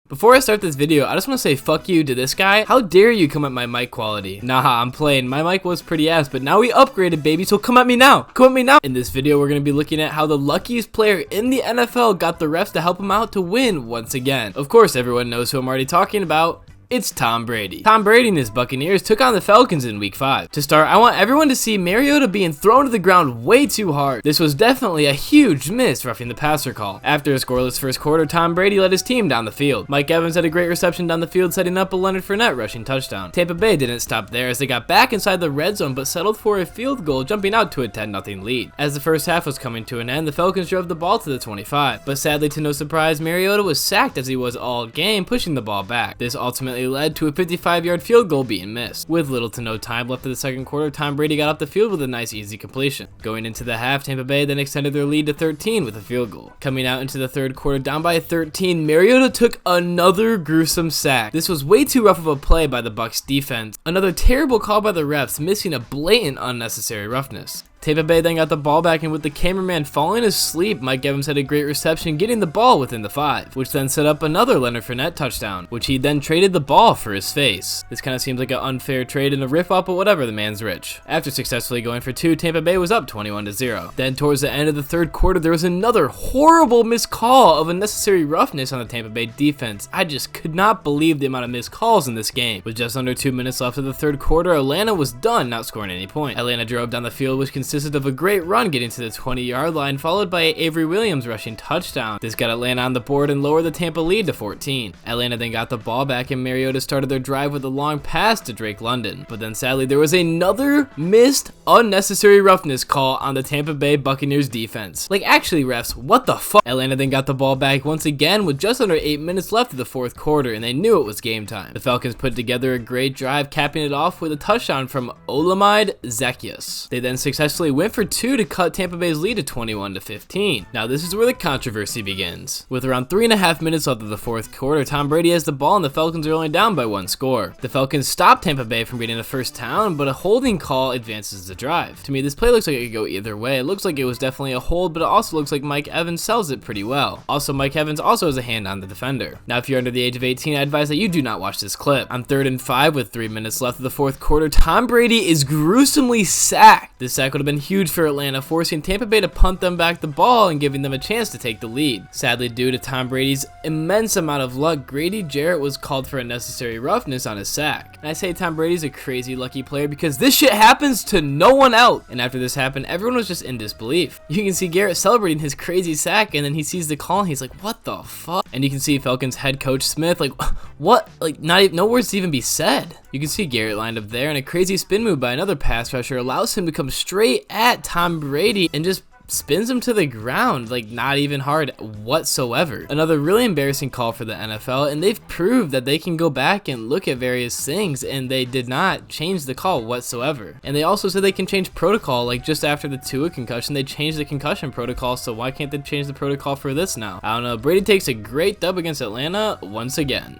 Before I start this video, I just want to say fuck you to this guy. How dare you come at my mic quality? Nah, I'm playing. My mic was pretty ass, but now we upgraded, baby, so come at me now. Come at me now. In this video, we're going to be looking at how the luckiest player in the NFL got the refs to help him out to win once again. Of course, everyone knows who I'm already talking about. It's Tom Brady. Tom Brady and his Buccaneers took on the Falcons in week 5. To start, I want everyone to see Mariota being thrown to the ground way too hard. This was definitely a huge miss roughing the passer call. After a scoreless first quarter, Tom Brady led his team down the field. Mike Evans had a great reception down the field, setting up a Leonard Fournette rushing touchdown. Tampa Bay didn't stop there as they got back inside the red zone but settled for a field goal, jumping out to a 10-0 lead. As the first half was coming to an end, the Falcons drove the ball to the 25, but sadly to no surprise, Mariota was sacked as he was all game, pushing the ball back. This ultimately led to a 55-yard field goal being missed. With little to no time left in the second quarter, Tom Brady got off the field with a nice easy completion. Going into the half, Tampa Bay then extended their lead to 13 with a field goal. Coming out into the third quarter down by 13, Mariota took another gruesome sack. This was way too rough of a play by the Bucs defense. Another terrible call by the refs, missing a blatant unnecessary roughness. Tampa Bay then got the ball back, and with the cameraman falling asleep, Mike Evans had a great reception getting the ball within the 5, which then set up another Leonard Fournette touchdown, which he then traded the ball for his face. This kind of seems like an unfair trade and a riff-off, but whatever, the man's rich. After successfully going for 2, Tampa Bay was up 21-0. Then towards the end of the third quarter, there was another horrible missed call of unnecessary roughness on the Tampa Bay defense. I just could not believe the amount of missed calls in this game. With just under 2 minutes left of the third quarter, Atlanta was done not scoring any points. Atlanta drove down the field, which consisted of a great run getting to the 20-yard line, followed by Avery Williams rushing touchdown. This got Atlanta on the board and lowered the Tampa lead to 14. Atlanta then got the ball back, and Mariota started their drive with a long pass to Drake London. But then sadly, there was another missed unnecessary roughness call on the Tampa Bay Buccaneers defense. Like, actually, refs, what the fuck? Atlanta then got the ball back once again with just under 8 minutes left of the fourth quarter, and they knew it was game time. The Falcons put together a great drive, capping it off with a touchdown from Olamide Zaccheaus. They then successfully went for 2 to cut Tampa Bay's lead to 21-15. Now this is where the controversy begins. With around 3.5 minutes left of the fourth quarter, Tom Brady has the ball and the Falcons are only down by 1 score. The Falcons stopped Tampa Bay from getting a first down, but a holding call advances the drive. To me, this play looks like it could go either way. It looks like it was definitely a hold, but it also looks like Mike Evans sells it pretty well. Also, Mike Evans also has a hand on the defender. Now, if you're under the age of 18, I advise that you do not watch this clip. On 3rd and 5 with 3 minutes left of the fourth quarter, Tom Brady is gruesomely sacked. This sack would have been huge for Atlanta, forcing Tampa Bay to punt them back the ball and giving them a chance to take the lead. Sadly, due to Tom Brady's immense amount of luck, Grady Jarrett was called for unnecessary roughness on his sack. And I say Tom Brady's a crazy lucky player because this shit happens to no one else. And after this happened, everyone was just in disbelief. You can see Garrett celebrating his crazy sack, and then he sees the call and he's like, what the fuck? And you can see Falcons head coach Smith like, what? Like, no words to even be said. You can see Garrett lined up there, and a crazy spin move by another pass rusher allows him to come straight at Tom Brady and just spins him to the ground, like not even hard whatsoever. Another really embarrassing call for the NFL, and they've proved that they can go back and look at various things, and they did not change the call whatsoever. And they also said they can change protocol, like just after the Tua concussion, they changed the concussion protocol, so why can't they change the protocol for this now? I don't know. Brady takes a great dub against Atlanta once again.